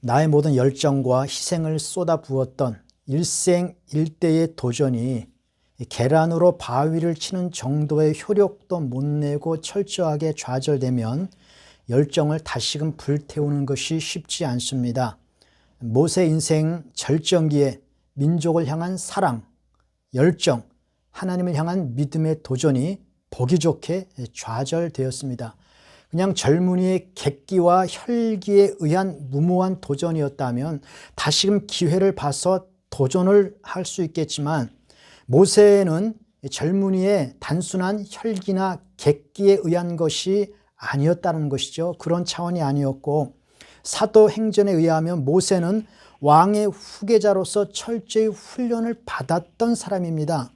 나의 모든 열정과 희생을 쏟아부었던 일생일대의 도전이 계란으로 바위를 치는 정도의 효력도 못 내고 철저하게 좌절되면 열정을 다시금 불태우는 것이 쉽지 않습니다. 모세 인생 절정기에 민족을 향한 사랑, 열정, 하나님을 향한 믿음의 도전이 보기 좋게 좌절되었습니다. 그냥 젊은이의 객기와 혈기에 의한 무모한 도전이었다면 다시금 기회를 봐서 도전을 할 수 있겠지만, 모세는 젊은이의 단순한 혈기나 객기에 의한 것이 아니었다는 것이죠. 그런 차원이 아니었고, 사도행전에 의하면 모세는 왕의 후계자로서 철저히 훈련을 받았던 사람입니다.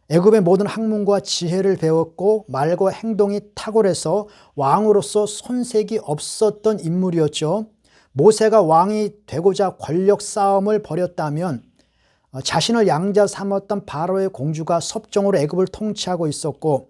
애굽의 모든 학문과 지혜를 배웠고 말과 행동이 탁월해서 왕으로서 손색이 없었던 인물이었죠. 모세가 왕이 되고자 권력 싸움을 벌였다면 자신을 양자 삼았던 바로의 공주가 섭정으로 애굽을 통치하고 있었고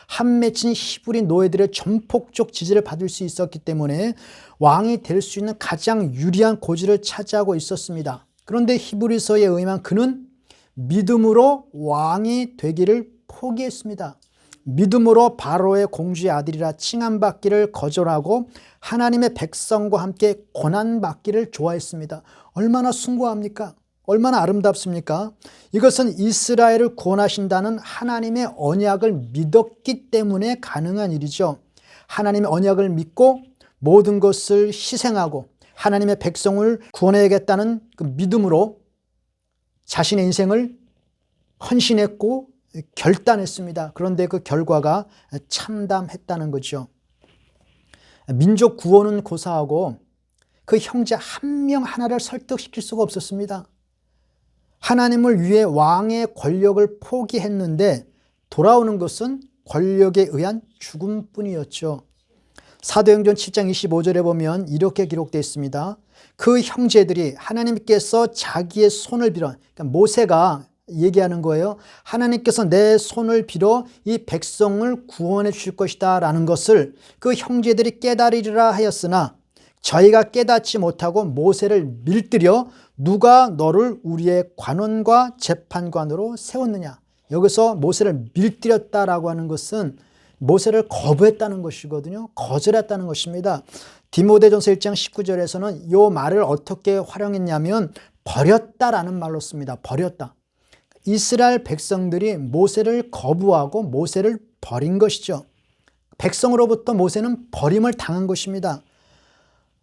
한 맺힌 히브리 노예들의 전폭적 지지를 받을 수 있었기 때문에 왕이 될 수 있는 가장 유리한 고지를 차지하고 있었습니다. 그런데 히브리서에 의하면 그는 믿음으로 왕이 되기를 포기했습니다. 믿음으로 바로의 공주의 아들이라 칭함받기를 거절하고 하나님의 백성과 함께 고난받기를 좋아했습니다. 얼마나 숭고합니까? 얼마나 아름답습니까? 이것은 이스라엘을 구원하신다는 하나님의 언약을 믿었기 때문에 가능한 일이죠. 하나님의 언약을 믿고 모든 것을 희생하고 하나님의 백성을 구원해야겠다는 그 믿음으로 자신의 인생을 헌신했고 결단했습니다. 그런데 그 결과가 참담했다는 거죠. 민족 구원은 고사하고 그 형제 한 명 하나를 설득시킬 수가 없었습니다. 하나님을 위해 왕의 권력을 포기했는데 돌아오는 것은 권력에 의한 죽음뿐이었죠. 사도행전 7장 25절에 보면 이렇게 기록되어 있습니다. 그 형제들이 하나님께서 자기의 손을 빌어, 그러니까 모세가 얘기하는 거예요. 하나님께서 내 손을 빌어 이 백성을 구원해 주실 것이다 라는 것을 그 형제들이 깨달으리라 하였으나 저희가 깨닫지 못하고 모세를 밀들여 누가 너를 우리의 관원과 재판관으로 세웠느냐. 여기서 모세를 밀들였다라고 하는 것은 모세를 거부했다는 것이거든요. 거절했다는 것입니다. 디모데전서 1장 19절에서는 이 말을 어떻게 활용했냐면 버렸다라는 말로 씁니다. 버렸다. 이스라엘 백성들이 모세를 거부하고 모세를 버린 것이죠. 백성으로부터 모세는 버림을 당한 것입니다.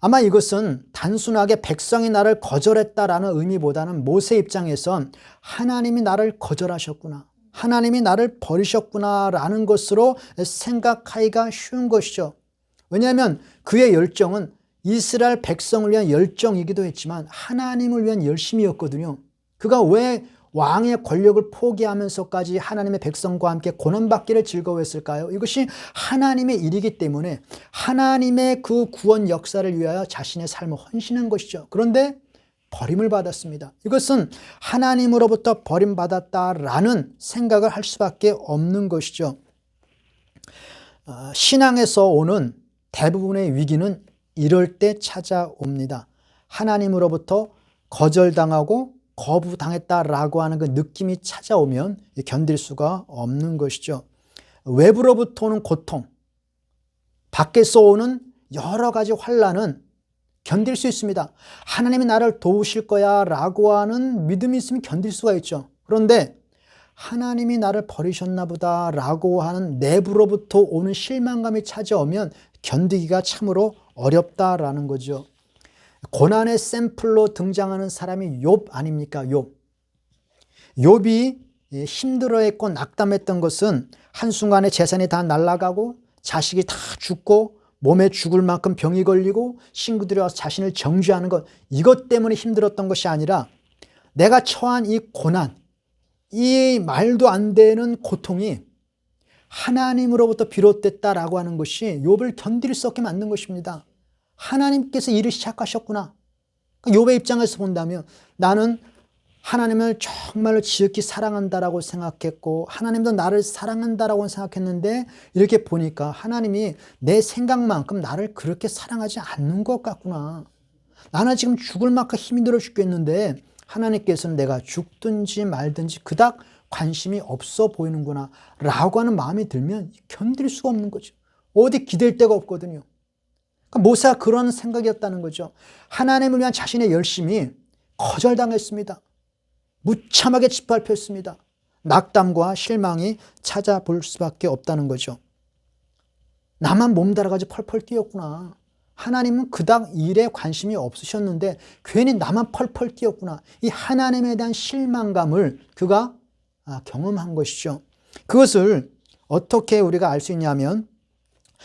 아마 이것은 단순하게 백성이 나를 거절했다라는 의미보다는 모세 입장에선 하나님이 나를 거절하셨구나, 하나님이 나를 버리셨구나 라는 것으로 생각하기가 쉬운 것이죠. 왜냐하면 그의 열정은 이스라엘 백성을 위한 열정이기도 했지만 하나님을 위한 열심이었거든요. 그가 왜 왕의 권력을 포기하면서까지 하나님의 백성과 함께 고난받기를 즐거워했을까요? 이것이 하나님의 일이기 때문에 하나님의 그 구원 역사를 위하여 자신의 삶을 헌신한 것이죠. 그런데 버림을 받았습니다. 이것은 하나님으로부터 버림받았다라는 생각을 할 수밖에 없는 것이죠. 신앙에서 오는 대부분의 위기는 이럴 때 찾아옵니다. 하나님으로부터 거절당하고 거부당했다라고 하는 그 느낌이 찾아오면 견딜 수가 없는 것이죠. 외부로부터 오는 고통, 밖에서 오는 여러 가지 환난은 견딜 수 있습니다. 하나님이 나를 도우실 거야 라고 하는 믿음이 있으면 견딜 수가 있죠. 그런데 하나님이 나를 버리셨나 보다 라고 하는 내부로부터 오는 실망감이 찾아오면 견디기가 참으로 어렵다라는 거죠. 고난의 샘플로 등장하는 사람이 욥 아닙니까? 욥이 힘들어했고 낙담했던 것은 한순간에 재산이 다 날아가고 자식이 다 죽고 몸에 죽을 만큼 병이 걸리고 친구들이 와서 자신을 정죄하는 것, 이것 때문에 힘들었던 것이 아니라 내가 처한 이 고난, 이 말도 안 되는 고통이 하나님으로부터 비롯됐다라고 하는 것이 욥을 견딜 수 없게 만든 것입니다. 하나님께서 일을 시작하셨구나. 욥의 입장에서 본다면 나는 하나님을 정말로 지극히 사랑한다라고 생각했고 하나님도 나를 사랑한다라고 생각했는데 이렇게 보니까 하나님이 내 생각만큼 나를 그렇게 사랑하지 않는 것 같구나. 나는 지금 죽을 만큼 힘이 들어 죽겠는데 하나님께서는 내가 죽든지 말든지 그닥 관심이 없어 보이는구나 라고 하는 마음이 들면 견딜 수가 없는 거죠. 어디 기댈 데가 없거든요. 그러니까 모세가 그런 생각이었다는 거죠. 하나님을 위한 자신의 열심이 거절당했습니다. 무참하게 짓밟혔습니다. 낙담과 실망이 찾아볼 수밖에 없다는 거죠. 나만 몸달아가지고 펄펄 뛰었구나. 하나님은 그닥 일에 관심이 없으셨는데 괜히 나만 펄펄 뛰었구나. 이 하나님에 대한 실망감을 그가 경험한 것이죠. 그것을 어떻게 우리가 알 수 있냐면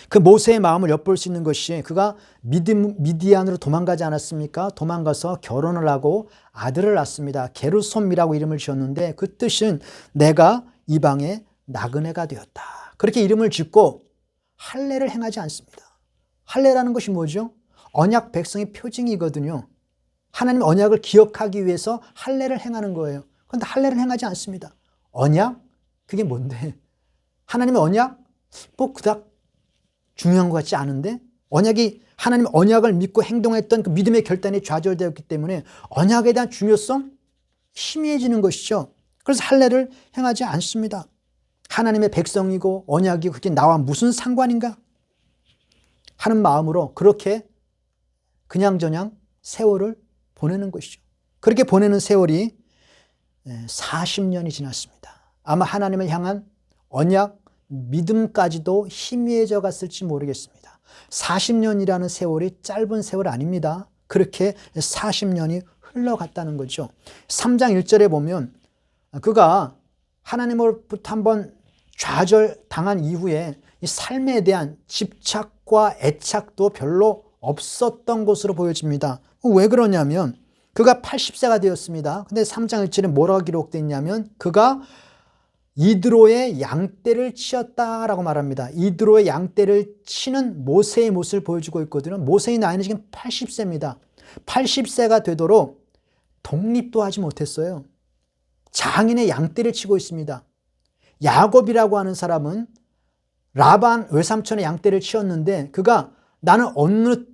그 모세의 마음을 엿볼 수 있는 것이 그가 미디안으로 도망가지 않았습니까? 도망가서 결혼을 하고 아들을 낳습니다. 게르솜이라고 이름을 지었는데 그 뜻은 내가 이방의 나그네가 되었다. 그렇게 이름을 짓고 할례를 행하지 않습니다. 할례라는 것이 뭐죠? 언약 백성의 표징이거든요. 하나님 언약을 기억하기 위해서 할례를 행하는 거예요. 그런데 할례를 행하지 않습니다. 언약? 그게 뭔데? 하나님의 언약? 뭐 그닥 중요한 것 같지 않은데 하나님 언약을 믿고 행동했던 그 믿음의 결단이 좌절되었기 때문에 언약에 대한 중요성 희미해지는 것이죠. 그래서 할례를 행하지 않습니다. 하나님의 백성이고 언약이고 그게 나와 무슨 상관인가 하는 마음으로 그렇게 그냥저냥 세월을 보내는 것이죠. 그렇게 보내는 세월이 40년이 지났습니다. 아마 하나님을 향한 언약 믿음까지도 희미해져 갔을지 모르겠습니다. 40년이라는 세월이 짧은 세월 아닙니다. 그렇게 40년이 흘러갔다는 거죠. 3장 1절에 보면 그가 하나님으로부터 한번 좌절당한 이후에 이 삶에 대한 집착과 애착도 별로 없었던 것으로 보여집니다. 왜 그러냐면 그가 80세가 되었습니다. 근데 3장 1절에 뭐라고 기록되어 있냐면 그가 이드로의 양떼를 치었다라고 말합니다. 이드로의 양떼를 치는 모세의 모습을 보여주고 있거든요. 모세의 나이는 지금 80세입니다. 80세가 되도록 독립도 하지 못했어요. 장인의 양떼를 치고 있습니다. 야곱이라고 하는 사람은 라반 외삼촌의 양떼를 치었는데 그가 나는 어느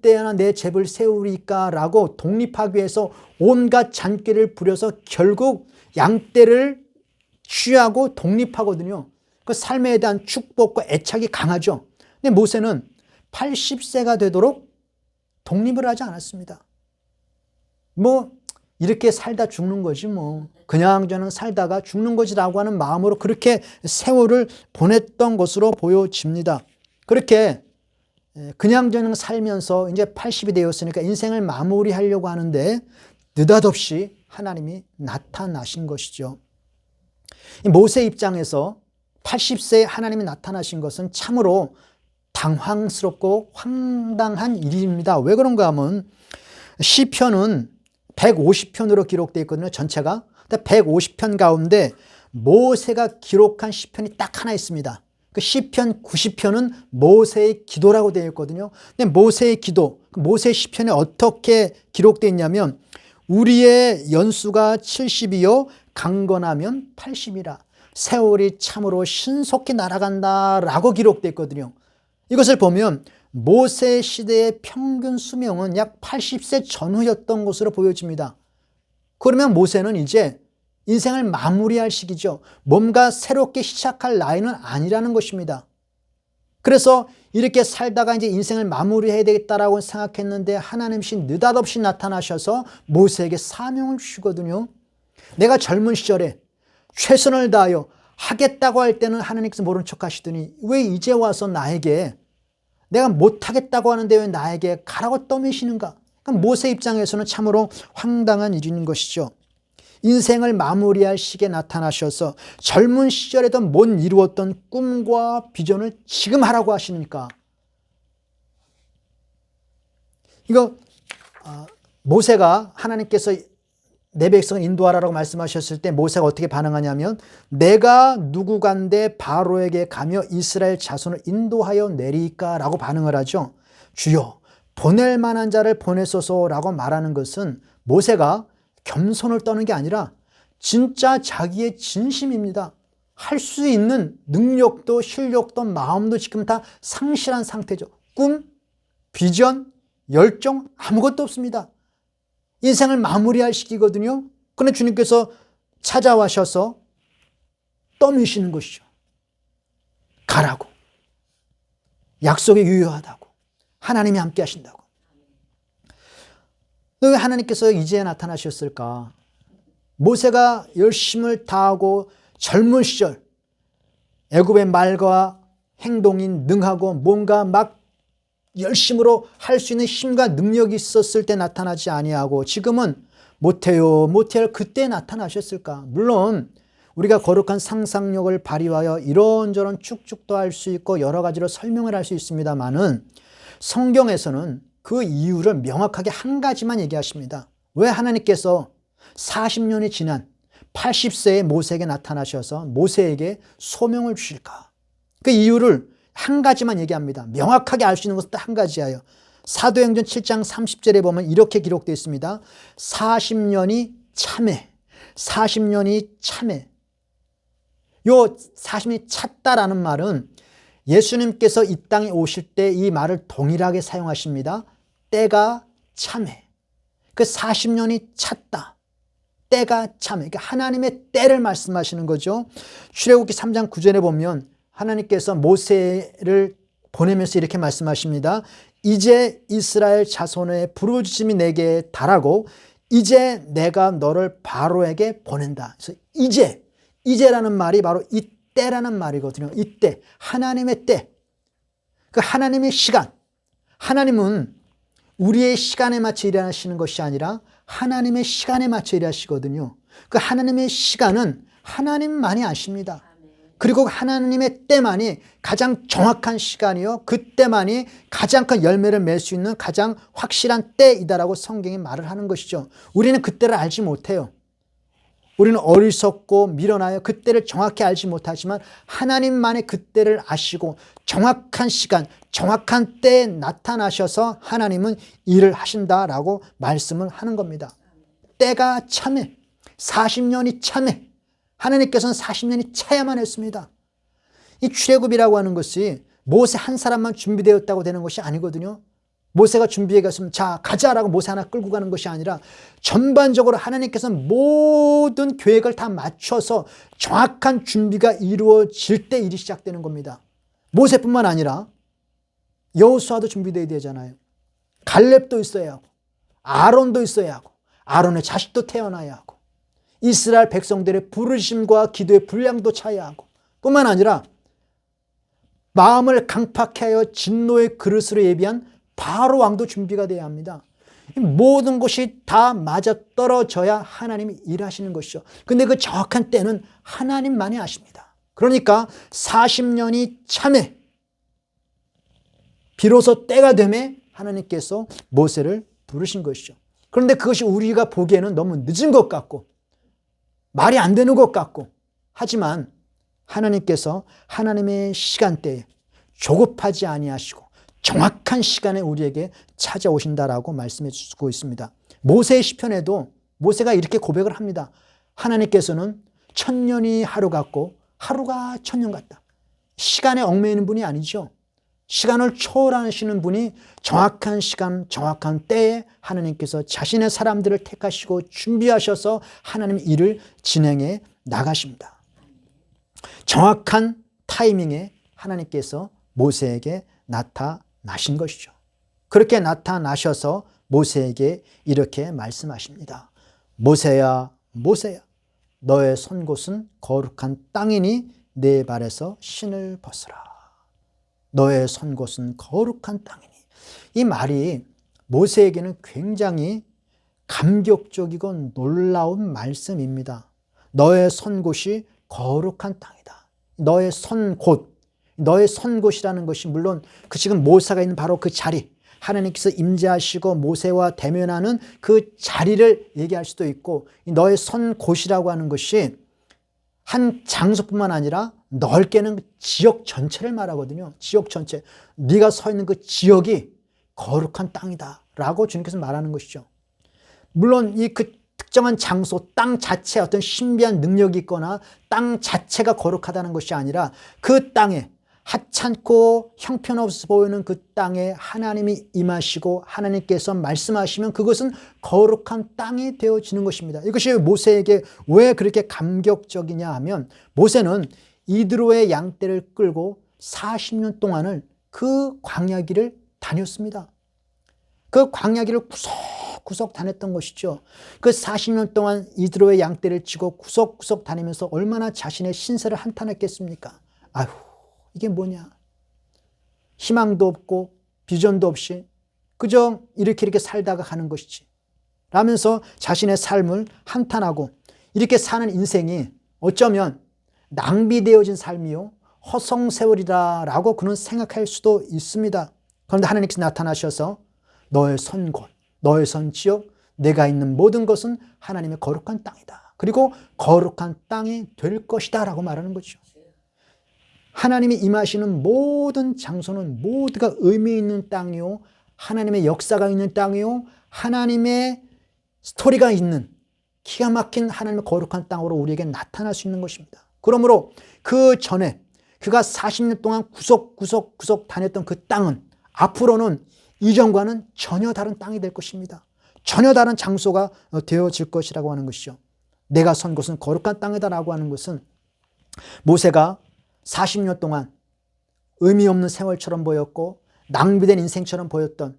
때나 내 집을 세우리까라고 독립하기 위해서 온갖 잔꾀를 부려서 결국 양떼를 취하고 독립하거든요. 그 삶에 대한 축복과 애착이 강하죠. 근데 모세는 80세가 되도록 독립을 하지 않았습니다. 뭐 이렇게 살다 죽는 거지 뭐 그냥저냥 살다가 죽는 거지라고 하는 마음으로 그렇게 세월을 보냈던 것으로 보여집니다. 그렇게 그냥저냥 살면서 이제 80이 되었으니까 인생을 마무리하려고 하는데 느닷없이 하나님이 나타나신 것이죠. 모세 입장에서 80세에 하나님이 나타나신 것은 참으로 당황스럽고 황당한 일입니다. 왜 그런가 하면 시편은 150편으로 기록되어 있거든요. 전체가. 150편 가운데 모세가 기록한 시편이 딱 하나 있습니다. 그 시편 90편은 모세의 기도라고 되어 있거든요. 근데 모세의 기도, 모세의 시편에 어떻게 기록되어 있냐면 우리의 연수가 70이요 강건하면 80이라 세월이 참으로 신속히 날아간다라고 기록되어 있거든요. 이것을 보면 모세 시대의 평균 수명은 약 80세 전후였던 것으로 보여집니다. 그러면 모세는 이제 인생을 마무리할 시기죠. 뭔가 새롭게 시작할 나이는 아니라는 것입니다. 그래서 이렇게 살다가 이제 인생을 마무리해야 되겠다라고 생각했는데 하나님이 느닷없이 나타나셔서 모세에게 사명을 주시거든요. 내가 젊은 시절에 최선을 다하여 하겠다고 할 때는 하나님께서 모른 척 하시더니 왜 이제 와서 나에게 내가 못하겠다고 하는데 왜 나에게 가라고 떠미시는가? 그러니까 모세 입장에서는 참으로 황당한 일인 것이죠. 인생을 마무리할 시기에 나타나셔서 젊은 시절에도 못 이루었던 꿈과 비전을 지금 하라고 하시니까 이거 모세가 하나님께서 내 백성을 인도하라고 말씀하셨을 때 모세가 어떻게 반응하냐면 내가 누구간데 바로에게 가며 이스라엘 자손을 인도하여 내리까 라고 반응을 하죠. 주여 보낼 만한 자를 보내소서라고 말하는 것은 모세가 겸손을 떠는 게 아니라 진짜 자기의 진심입니다. 할 수 있는 능력도 실력도 마음도 지금 다 상실한 상태죠. 꿈, 비전, 열정 아무것도 없습니다. 인생을 마무리할 시기거든요. 그런데 주님께서 찾아와셔서 떠미시는 것이죠. 가라고. 약속이 유효하다고. 하나님이 함께 하신다고. 왜 하나님께서 이제 나타나셨을까? 모세가 열심을 다하고 젊은 시절 애굽의 말과 행동이 능하고 뭔가 막 열심으로 할 수 있는 힘과 능력이 있었을 때 나타나지 아니하고 지금은 못해요 못할 그때 나타나셨을까? 물론 우리가 거룩한 상상력을 발휘하여 이런저런 쭉쭉도 할 수 있고 여러 가지로 설명을 할 수 있습니다만은 성경에서는 그 이유를 명확하게 한 가지만 얘기하십니다. 왜 하나님께서 40년이 지난 80세의 모세에게 나타나셔서 모세에게 소명을 주실까? 그 이유를 한 가지만 얘기합니다. 명확하게 알 수 있는 것은 딱 한 가지예요. 사도행전 7장 30절에 보면 이렇게 기록되어 있습니다. 40년이 참회. 40년이 참회. 요 40년이 찼다라는 말은 예수님께서 이 땅에 오실 때 이 말을 동일하게 사용하십니다. 때가 참회. 그 40년이 찼다. 때가 참회. 그러니까 하나님의 때를 말씀하시는 거죠. 출애굽기 3장 9절에 보면 하나님께서 모세를 보내면서 이렇게 말씀하십니다. 이제 이스라엘 자손의 부르짖음이 내게 달하고 이제 내가 너를 바로에게 보낸다. 그래서 이제라는 말이 바로 이때라는 말이거든요. 이때, 하나님의 때. 그 하나님의 시간. 하나님은 우리의 시간에 맞춰 일하시는 것이 아니라 하나님의 시간에 맞춰 일하시거든요. 그 하나님의 시간은 하나님만이 아십니다. 그리고 하나님의 때만이 가장 정확한 시간이요. 그때만이 가장 큰 열매를 맺을 수 있는 가장 확실한 때이다라고 성경이 말을 하는 것이죠. 우리는 그때를 알지 못해요. 우리는 어리석고 미련하여 그때를 정확히 알지 못하지만 하나님만의 그때를 아시고 정확한 시간, 정확한 때에 나타나셔서 하나님은 일을 하신다라고 말씀을 하는 겁니다. 때가 참해. 40년이 참해. 하나님께서는 40년이 차야만 했습니다. 이 출애굽이라고 하는 것이 모세 한 사람만 준비되었다고 되는 것이 아니거든요. 모세가 준비해 갔으면 자 가자라고 모세 하나 끌고 가는 것이 아니라 전반적으로 하나님께서는 모든 계획을 다 맞춰서 정확한 준비가 이루어질 때 일이 시작되는 겁니다. 모세뿐만 아니라 여호수아도 준비되어야 되잖아요. 갈렙도 있어야 하고 아론도 있어야 하고 아론의 자식도 태어나야 하고 이스라엘 백성들의 부르심과 기도의 분량도 차야 하고 뿐만 아니라 마음을 강팍해 하여 진노의 그릇으로 예비한 바로 왕도 준비가 되어야 합니다. 모든 것이 다 맞아떨어져야 하나님이 일하시는 것이죠. 근데 그 정확한 때는 하나님만이 아십니다. 그러니까 40년이 참해 비로소 때가 되매 하나님께서 모세를 부르신 것이죠. 그런데 그것이 우리가 보기에는 너무 늦은 것 같고 말이 안 되는 것 같고 하지만 하나님께서 하나님의 시간대에 조급하지 아니하시고 정확한 시간에 우리에게 찾아오신다라고 말씀해 주고 있습니다. 모세의 시편에도 모세가 이렇게 고백을 합니다. 하나님께서는 천년이 하루 같고 하루가 천년 같다. 시간에 얽매이는 분이 아니죠. 시간을 초월하시는 분이 정확한 시간, 정확한 때에 하나님께서 자신의 사람들을 택하시고 준비하셔서 하나님의 일을 진행해 나가십니다. 정확한 타이밍에 하나님께서 모세에게 나타나신 것이죠. 그렇게 나타나셔서 모세에게 이렇게 말씀하십니다. 모세야, 모세야, 너의 선 곳은 거룩한 땅이니 내 발에서 신을 벗으라. 너의 선 곳은 거룩한 땅이니. 이 말이 모세에게는 굉장히 감격적이고 놀라운 말씀입니다. 너의 선 곳이 거룩한 땅이다. 너의 선 곳, 너의 선 곳이라는 것이 물론 그 지금 모세가 있는 바로 그 자리, 하나님께서 임재하시고 모세와 대면하는 그 자리를 얘기할 수도 있고, 너의 선 곳이라고 하는 것이 한 장소뿐만 아니라 넓게는 지역 전체를 말하거든요. 지역 전체. 네가 서 있는 그 지역이 거룩한 땅이다 라고 주님께서 말하는 것이죠. 물론 이 그 특정한 장소, 땅 자체에 어떤 신비한 능력이 있거나 땅 자체가 거룩하다는 것이 아니라 그 땅에 하찮고 형편없어 보이는 그 땅에 하나님이 임하시고 하나님께서 말씀하시면 그것은 거룩한 땅이 되어지는 것입니다. 이것이 모세에게 왜 그렇게 감격적이냐 하면 모세는 이드로의 양떼를 끌고 40년 동안을 그 광야길을 다녔습니다. 그 광야길을 구석구석 다녔던 것이죠. 그 40년 동안 이드로의 양떼를 치고 구석구석 다니면서 얼마나 자신의 신세를 한탄했겠습니까? 아휴, 이게 뭐냐? 희망도 없고 비전도 없이 그저 이렇게 살다가 가는 것이지 라면서 자신의 삶을 한탄하고 이렇게 사는 인생이 어쩌면 낭비되어진 삶이요 허송세월이다라고 그는 생각할 수도 있습니다. 그런데 하나님께서 나타나셔서 너의 선 곳, 너의 선 지역, 내가 있는 모든 것은 하나님의 거룩한 땅이다. 그리고 거룩한 땅이 될 것이다 라고 말하는 거죠. 하나님이 임하시는 모든 장소는 모두가 의미 있는 땅이요 하나님의 역사가 있는 땅이요 하나님의 스토리가 있는 기가 막힌 하나님의 거룩한 땅으로 우리에게 나타날 수 있는 것입니다. 그러므로 그 전에 그가 40년 동안 구석구석 다녔던 그 땅은 앞으로는 이전과는 전혀 다른 땅이 될 것입니다. 전혀 다른 장소가 되어질 것이라고 하는 것이죠. 내가 선 곳은 거룩한 땅이다라고 하는 것은 모세가 40년 동안 의미 없는 생활처럼 보였고 낭비된 인생처럼 보였던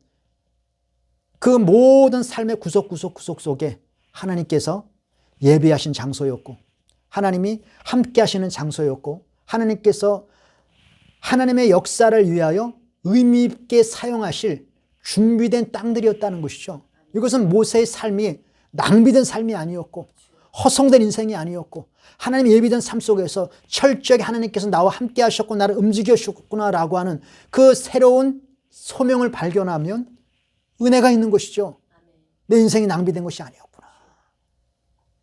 그 모든 삶의 구석구석 속에 하나님께서 예배하신 장소였고 하나님이 함께 하시는 장소였고 하나님께서 하나님의 역사를 위하여 의미 있게 사용하실 준비된 땅들이었다는 것이죠. 이것은 모세의 삶이 낭비된 삶이 아니었고 허송된 인생이 아니었고 하나님의 예비된 삶 속에서 철저하게 하나님께서 나와 함께 하셨고 나를 움직여 주셨구나라고 하는 그 새로운 소명을 발견하면 은혜가 있는 것이죠. 내 인생이 낭비된 것이 아니었구나.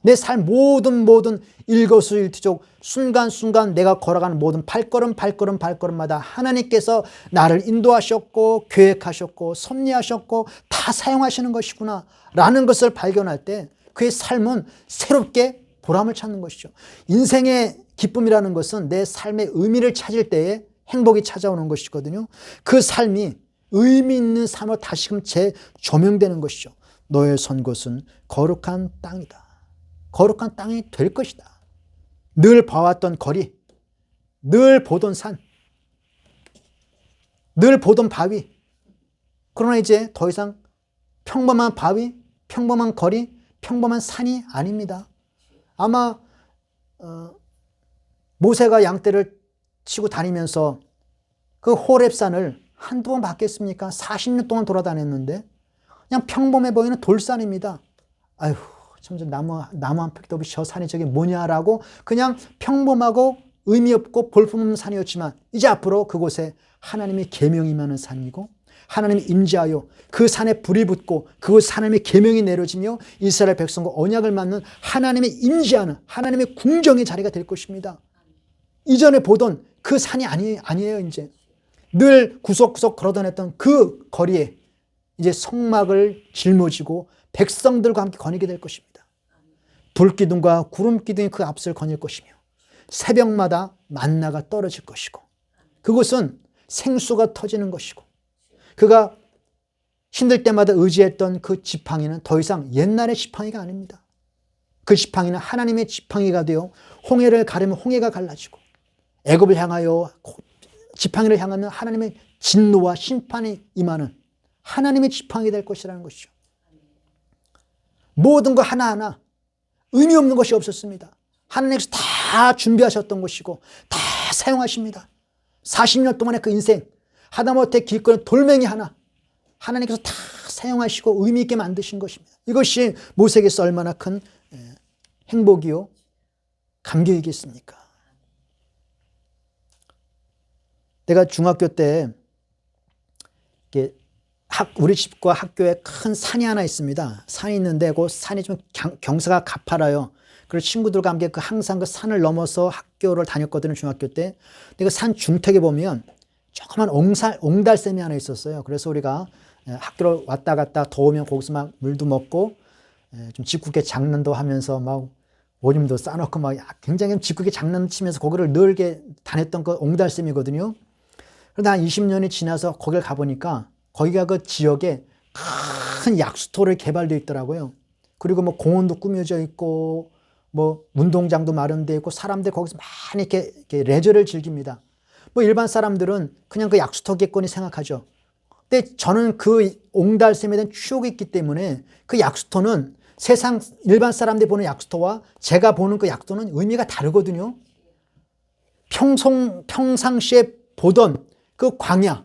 내 삶 모든 일거수일투족 순간순간 내가 걸어가는 모든 발걸음마다 하나님께서 나를 인도하셨고 계획하셨고 섭리하셨고 다 사용하시는 것이구나 라는 것을 발견할 때 그의 삶은 새롭게 보람을 찾는 것이죠. 인생의 기쁨이라는 것은 내 삶의 의미를 찾을 때에 행복이 찾아오는 것이거든요. 그 삶이 의미 있는 삶으로 다시금 재조명되는 것이죠. 너의 선 곳은 거룩한 땅이다. 거룩한 땅이 될 것이다. 늘 봐왔던 거리, 늘 보던 산, 늘 보던 바위. 그러나 이제 더 이상 평범한 바위, 평범한 거리, 평범한 산이 아닙니다. 아마 모세가 양떼를 치고 다니면서 그 호렙산을 한두 번 봤겠습니까? 40년 동안 돌아다녔는데 그냥 평범해 보이는 돌산입니다. 아휴, 참 나무 한 팩도 없이 저 산이 저게 뭐냐라고 그냥 평범하고 의미 없고 볼품없는 산이었지만 이제 앞으로 그곳에 하나님의 계명이 임하는 산이고 하나님이 임재하여 그 산에 불이 붙고 그곳 하나님의 계명이 내려지며 이스라엘 백성과 언약을 맺는 하나님의 임재하는 하나님의 궁정의 자리가 될 것입니다. 이전에 보던 그 산이 아니에요. 이제 늘 구석구석 걸어다녔던 그 거리에 이제 성막을 짊어지고 백성들과 함께 거니게 될 것입니다. 불기둥과 구름기둥이 그 앞을 거닐 것이며 새벽마다 만나가 떨어질 것이고 그곳은 생수가 터지는 것이고 그가 힘들 때마다 의지했던 그 지팡이는 더 이상 옛날의 지팡이가 아닙니다. 그 지팡이는 하나님의 지팡이가 되어 홍해를 가르면 홍해가 갈라지고 애굽을 향하여 지팡이를 향하면 하나님의 진노와 심판이 임하는 하나님의 지팡이 될 것이라는 것이죠. 모든 거 하나하나 의미 없는 것이 없었습니다. 하나님께서 다 준비하셨던 것이고 다 사용하십니다. 40년 동안의 그 인생 하다못해 길거리 돌멩이 하나 하나님께서 다 사용하시고 의미 있게 만드신 것입니다. 이것이 모세에게서 얼마나 큰 행복이요 감격이겠습니까? 내가 중학교 때 우리 집과 학교에 큰 산이 하나 있습니다. 산이 있는데 그 산이 좀 경사가 가파라요. 그래서 친구들과 함께 항상 그 산을 넘어서 학교를 다녔거든요. 중학교 때. 근데 그 산 중턱에 보면 조그만 옹달샘이 하나 있었어요. 그래서 우리가 학교를 왔다 갔다 더우면 거기서 막 물도 먹고 좀 짓궂게 장난도 하면서 막 오줌도 싸놓고 막 굉장히 짓궂게 장난치면서 거기를 늘게 다녔던 그 옹달샘이거든요. 그런데 한 20년이 지나서 거길 가보니까 거기가 그 지역에 큰 약수터를 개발되어 있더라고요. 그리고 뭐 공원도 꾸며져 있고 뭐 운동장도 마련되어 있고 사람들이 거기서 많이 이렇게 레저를 즐깁니다. 뭐 일반 사람들은 그냥 그 약수터겠거니 생각하죠. 근데 저는 그 옹달샘에 대한 추억이 있기 때문에 그 약수터는 세상 일반 사람들이 보는 약수터와 제가 보는 그 약수터는 의미가 다르거든요. 평상시에 보던 그 광야,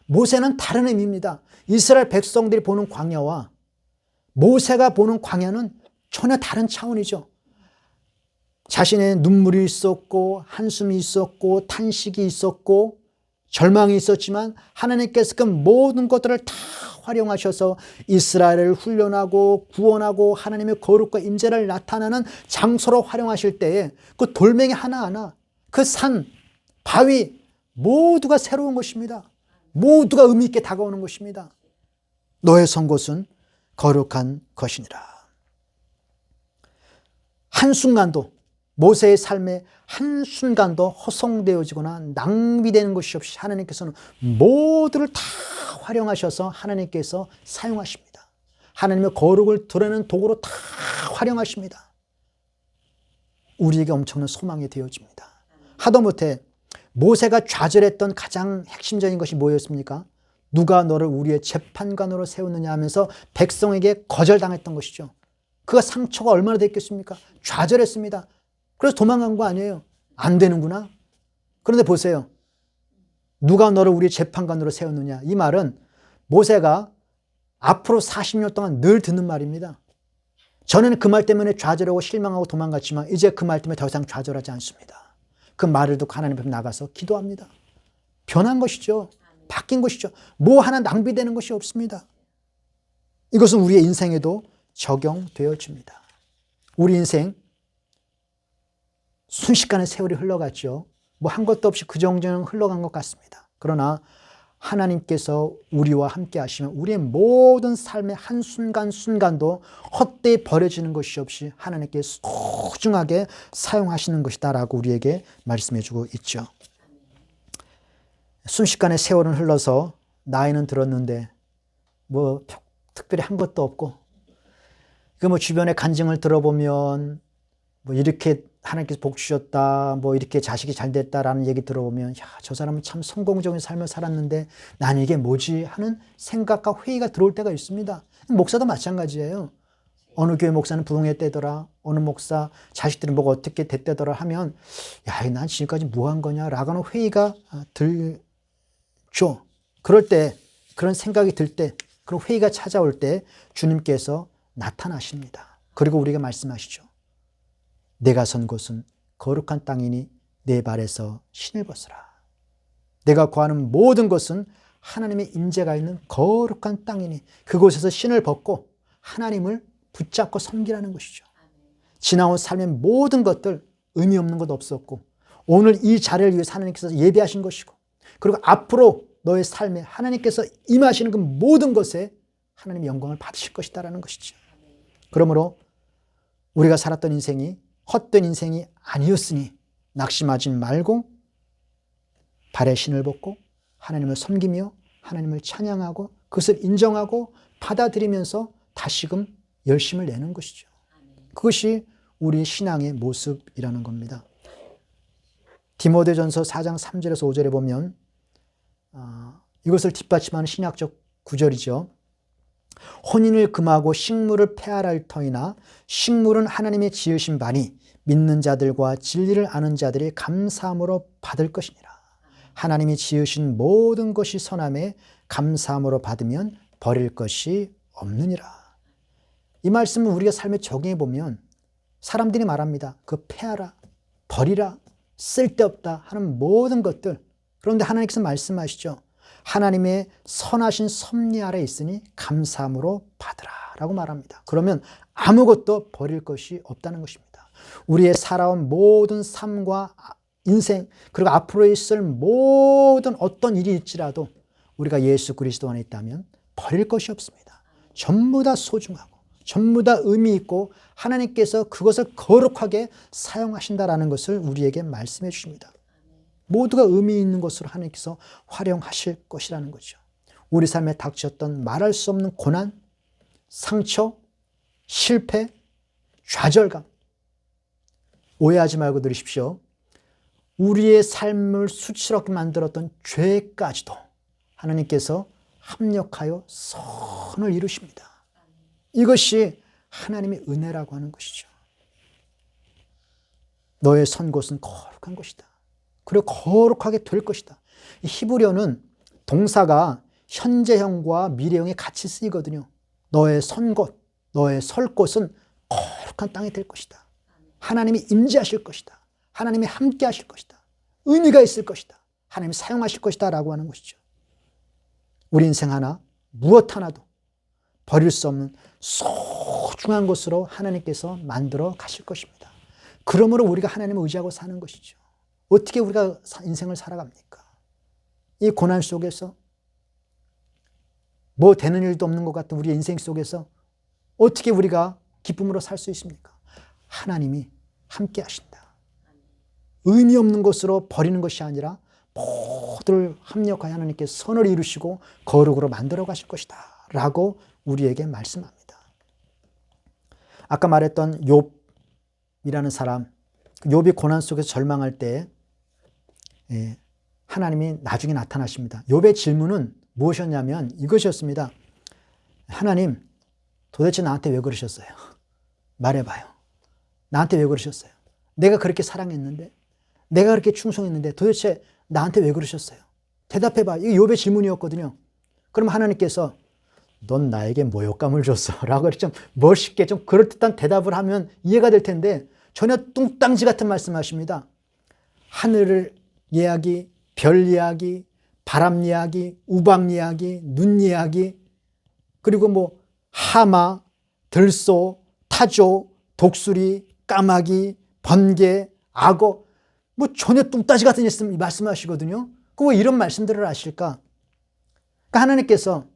모세는 다른 의미입니다. 이스라엘 백성들이 보는 광야와 모세가 보는 광야는 전혀 다른 차원이죠. 자신의 눈물이 있었고 한숨이 있었고 탄식이 있었고 절망이 있었지만 하나님께서 그 모든 것들을 다 활용하셔서 이스라엘을 훈련하고 구원하고 하나님의 거룩과 임재를 나타내는 장소로 활용하실 때에 그 돌멩이 하나하나 그 산, 바위 모두가 새로운 것입니다. 모두가 의미 있게 다가오는 것입니다. 너의 선 곳은 거룩한 것이니라. 한순간도 모세의 삶에 한순간도 허송되어지거나 낭비되는 것이 없이 하나님께서는 모두를 다 활용하셔서 하나님께서 사용하십니다. 하나님의 거룩을 드러내는 도구로 다 활용하십니다. 우리에게 엄청난 소망이 되어집니다. 하다못해 모세가 좌절했던 가장 핵심적인 것이 뭐였습니까? 누가 너를 우리의 재판관으로 세우느냐 하면서 백성에게 거절당했던 것이죠. 그가 상처가 얼마나 됐겠습니까? 좌절했습니다. 그래서 도망간 거 아니에요. 안 되는구나. 그런데 보세요. 누가 너를 우리의 재판관으로 세우느냐. 이 말은 모세가 앞으로 40년 동안 늘 듣는 말입니다. 전에는 그 말 때문에 좌절하고 실망하고 도망갔지만 이제 그 말 때문에 더 이상 좌절하지 않습니다. 그 말을 듣고 하나님 앞에 나가서 기도합니다. 변한 것이죠. 바뀐 것이죠. 뭐 하나 낭비되는 것이 없습니다. 이것은 우리의 인생에도 적용되어집니다. 우리 인생 순식간에 세월이 흘러갔죠. 뭐 한 것도 없이 그정저정 흘러간 것 같습니다. 그러나 하나님께서 우리와 함께 하시면 우리의 모든 삶의 한순간순간도 헛되이 버려지는 것이 없이 하나님께 소중하게 사용하시는 것이다 라고 우리에게 말씀해 주고 있죠. 순식간에 세월은 흘러서 나이는 들었는데 뭐 특별히 한 것도 없고 그 뭐 주변의 간증을 들어보면 뭐 이렇게 하나님께서 복 주셨다, 뭐 이렇게 자식이 잘 됐다라는 얘기 들어보면 야, 저 사람은 참 성공적인 삶을 살았는데 난 이게 뭐지 하는 생각과 회의가 들어올 때가 있습니다. 목사도 마찬가지예요. 어느 교회 목사는 부흥했대더라, 어느 목사 자식들은 뭐가 어떻게 됐대더라 하면 야, 난 지금까지 뭐 한 거냐 라고는 회의가 들죠. 그럴 때 그런 생각이 들 때 그런 회의가 찾아올 때 주님께서 나타나십니다. 그리고 우리가 말씀하시죠. 내가 선 곳은 거룩한 땅이니 내 발에서 신을 벗으라. 내가 구하는 모든 것은 하나님의 임재가 있는 거룩한 땅이니 그곳에서 신을 벗고 하나님을 붙잡고 섬기라는 것이죠. 지나온 삶의 모든 것들 의미 없는 것 없었고 오늘 이 자리를 위해서 하나님께서 예배하신 것이고 그리고 앞으로 너의 삶에 하나님께서 임하시는 그 모든 것에 하나님의 영광을 받으실 것이다라는 것이죠. 그러므로 우리가 살았던 인생이 헛된 인생이 아니었으니 낙심하지 말고 발에 신을 벗고 하나님을 섬기며 하나님을 찬양하고 그것을 인정하고 받아들이면서 다시금 열심을 내는 것이죠. 그것이 우리 신앙의 모습이라는 겁니다. 디모데전서 4장 3절에서 5절에 보면 이것을 뒷받침하는 신약적 구절이죠. 혼인을 금하고 식물을 폐하할 터이나 식물은 하나님의 지으신 바니 믿는 자들과 진리를 아는 자들이 감사함으로 받을 것이니라. 하나님이 지으신 모든 것이 선함에 감사함으로 받으면 버릴 것이 없느니라. 이 말씀을 우리가 삶에 적용해 보면 사람들이 말합니다. 그 폐하라, 버리라, 쓸데없다 하는 모든 것들. 그런데 하나님께서 말씀하시죠. 하나님의 선하신 섭리 아래 있으니 감사함으로 받으라 라고 말합니다. 그러면 아무것도 버릴 것이 없다는 것입니다. 우리의 살아온 모든 삶과 인생 그리고 앞으로 있을 모든 어떤 일이 있지라도 우리가 예수 그리스도 안에 있다면 버릴 것이 없습니다. 전부 다 소중하고 전부 다 의미 있고 하나님께서 그것을 거룩하게 사용하신다라는 것을 우리에게 말씀해 주십니다. 모두가 의미 있는 것으로 하나님께서 활용하실 것이라는 거죠. 우리 삶에 닥쳤던 말할 수 없는 고난, 상처, 실패, 좌절감. 오해하지 말고 들으십시오. 우리의 삶을 수치스럽게 만들었던 죄까지도 하나님께서 합력하여 선을 이루십니다. 이것이 하나님의 은혜라고 하는 것이죠. 너의 선 곳은 거룩한 것이다. 그리고 거룩하게 될 것이다. 히브리어는 동사가 현재형과 미래형이 같이 쓰이거든요. 너의 선 곳, 너의 설 곳은 거룩한 땅이 될 것이다. 하나님이 임재하실 것이다. 하나님이 함께 하실 것이다. 의미가 있을 것이다. 하나님이 사용하실 것이다 라고 하는 것이죠. 우리 인생 하나, 무엇 하나도 버릴 수 없는 소중한 것으로 하나님께서 만들어 가실 것입니다. 그러므로 우리가 하나님을 의지하고 사는 것이죠. 어떻게 우리가 인생을 살아갑니까? 이 고난 속에서 뭐 되는 일도 없는 것 같은 우리 인생 속에서 어떻게 우리가 기쁨으로 살 수 있습니까? 하나님이 함께 하신다. 의미 없는 것으로 버리는 것이 아니라 모두를 합력하여 하나님께서 선을 이루시고 거룩으로 만들어 가실 것이다 라고 우리에게 말씀합니다. 아까 말했던 욥이라는 사람, 욥이 고난 속에서 절망할 때 하나님이 나중에 나타나십니다. 욥의 질문은 무엇이었냐면 이것이었습니다. 하나님, 도대체 나한테 왜 그러셨어요? 말해봐요. 나한테 왜 그러셨어요? 내가 그렇게 사랑했는데, 내가 그렇게 충성했는데 도대체 나한테 왜 그러셨어요? 대답해봐. 이게 욥의 질문이었거든요. 그럼 하나님께서 넌 나에게 모욕감을 줬어 라고 좀 멋있게 좀 그럴듯한 대답을 하면 이해가 될 텐데 전혀 뚱땅지 같은 말씀하십니다. 하늘을 이야기, 별 이야기, 바람 이야기, 우박 이야기, 눈 이야기, 그리고 뭐 하마, 들소, 타조, 독수리, 까마귀, 번개, 악어, 뭐 전혀 뚱따지 같은 말씀하시거든요. 그 왜 이런 말씀들을 하실까? 그러니까 하나님께서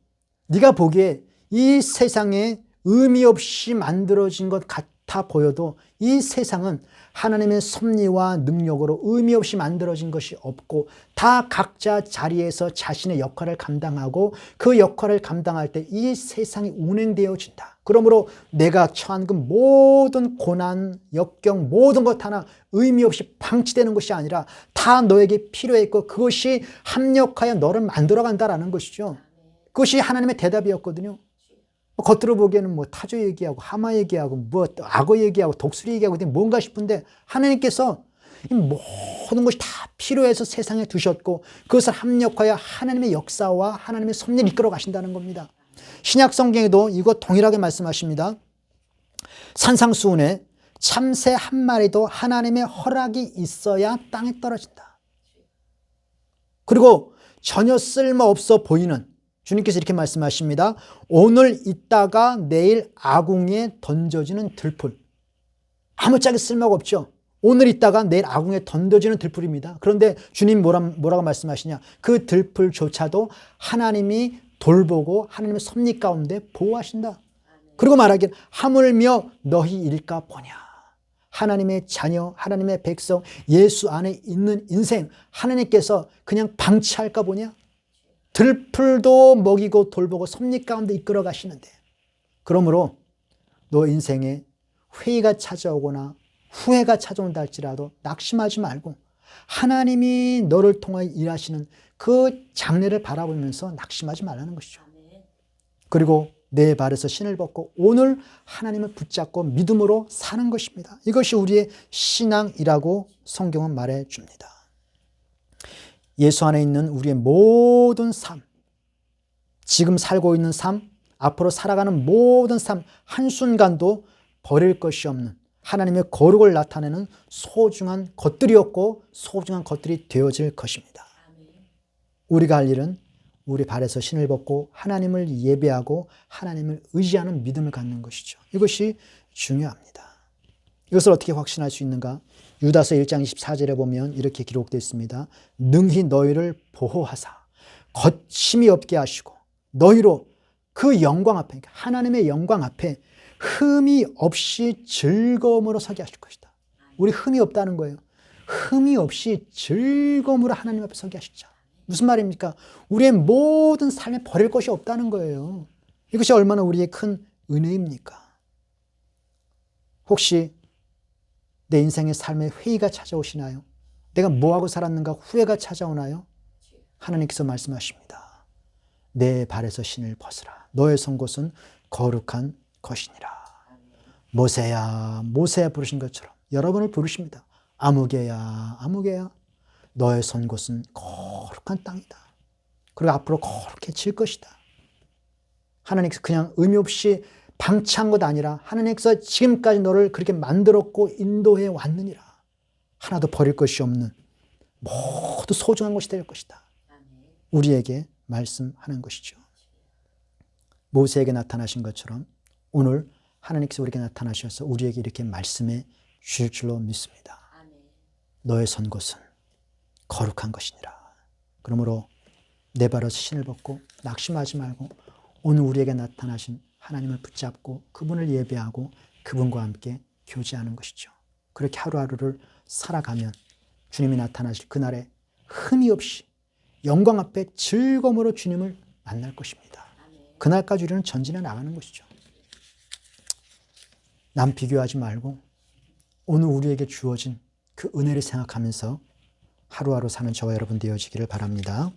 네가 보기에 이 세상에 의미 없이 만들어진 것 같아 보여도 이 세상은 하나님의 섭리와 능력으로 의미 없이 만들어진 것이 없고 다 각자 자리에서 자신의 역할을 감당하고 그 역할을 감당할 때 이 세상이 운행되어진다. 그러므로 내가 처한 그 모든 고난, 역경, 모든 것 하나 의미 없이 방치되는 것이 아니라 다 너에게 필요했고 그것이 합력하여 너를 만들어간다라는 것이죠. 그것이 하나님의 대답이었거든요. 겉으로 보기에는 뭐 타조 얘기하고 하마 얘기하고 뭐 악어 얘기하고 독수리 얘기하고 뭔가 싶은데 하나님께서 이 모든 것이 다 필요해서 세상에 두셨고 그것을 합력하여 하나님의 역사와 하나님의 섭리를 이끌어 가신다는 겁니다. 신약 성경에도 이거 동일하게 말씀하십니다. 산상수훈에 참새 한 마리도 하나님의 허락이 있어야 땅에 떨어진다. 그리고 전혀 쓸모없어 보이는 주님께서 이렇게 말씀하십니다. 오늘 있다가 내일 아궁이에 던져지는 들풀. 아무짝에 쓸모가 없죠. 오늘 있다가 내일 아궁이에 던져지는 들풀입니다. 그런데 주님 뭐라고 말씀하시냐. 그 들풀조차도 하나님이 돌보고 하나님의 섭리 가운데 보호하신다. 그리고 말하기를 하물며 너희 일까 보냐. 하나님의 자녀, 하나님의 백성, 예수 안에 있는 인생 하나님께서 그냥 방치할까 보냐. 들풀도 먹이고 돌보고 섭리 가운데 이끌어 가시는데 그러므로 너 인생에 회의가 찾아오거나 후회가 찾아온다 할지라도 낙심하지 말고 하나님이 너를 통하여 일하시는 그 장래를 바라보면서 낙심하지 말라는 것이죠. 그리고 내 발에서 신을 벗고 오늘 하나님을 붙잡고 믿음으로 사는 것입니다. 이것이 우리의 신앙이라고 성경은 말해줍니다. 예수 안에 있는 우리의 모든 삶, 지금 살고 있는 삶, 앞으로 살아가는 모든 삶 한순간도 버릴 것이 없는 하나님의 거룩을 나타내는 소중한 것들이었고 소중한 것들이 되어질 것입니다. 우리가 할 일은 우리 발에서 신을 벗고 하나님을 예배하고 하나님을 의지하는 믿음을 갖는 것이죠. 이것이 중요합니다. 이것을 어떻게 확신할 수 있는가? 유다서 1장 24절에 보면 이렇게 기록되어 있습니다. 능히 너희를 보호하사 거침이 없게 하시고 너희로 그 영광 앞에 하나님의 영광 앞에 흠이 없이 즐거움으로 서게 하실 것이다. 우리 흠이 없다는 거예요. 흠이 없이 즐거움으로 하나님 앞에 서게 하시자. 무슨 말입니까? 우리의 모든 삶에 버릴 것이 없다는 거예요. 이것이 얼마나 우리의 큰 은혜입니까? 혹시 내 인생의 삶에 회의가 찾아오시나요? 내가 뭐하고 살았는가 후회가 찾아오나요? 하나님께서 말씀하십니다. 내 발에서 신을 벗으라. 너의 선 곳은 거룩한 것이니라. 모세야, 모세야 부르신 것처럼 여러분을 부르십니다. 아무개야, 아무개야. 너의 선 곳은 거룩한 땅이다. 그리고 앞으로 거룩해질 것이다. 하나님께서 그냥 의미 없이 방치한 것 아니라 하나님께서 지금까지 너를 그렇게 만들었고 인도해 왔느니라. 하나도 버릴 것이 없는 모두 소중한 것이 될 것이다. 우리에게 말씀하는 것이죠. 모세에게 나타나신 것처럼 오늘 하나님께서 우리에게 나타나셔서 우리에게 이렇게 말씀해 주실 줄로 믿습니다. 너의 선 곳은 거룩한 것이니라. 그러므로 내 발에서 신을 벗고 낙심하지 말고 오늘 우리에게 나타나신 하나님을 붙잡고 그분을 예배하고 그분과 함께 교제하는 것이죠. 그렇게 하루하루를 살아가면 주님이 나타나실 그날에 흠이 없이 영광 앞에 즐거움으로 주님을 만날 것입니다. 그날까지 우리는 전진해 나가는 것이죠. 남 비교하지 말고 오늘 우리에게 주어진 그 은혜를 생각하면서 하루하루 사는 저와 여러분 되어지기를 바랍니다.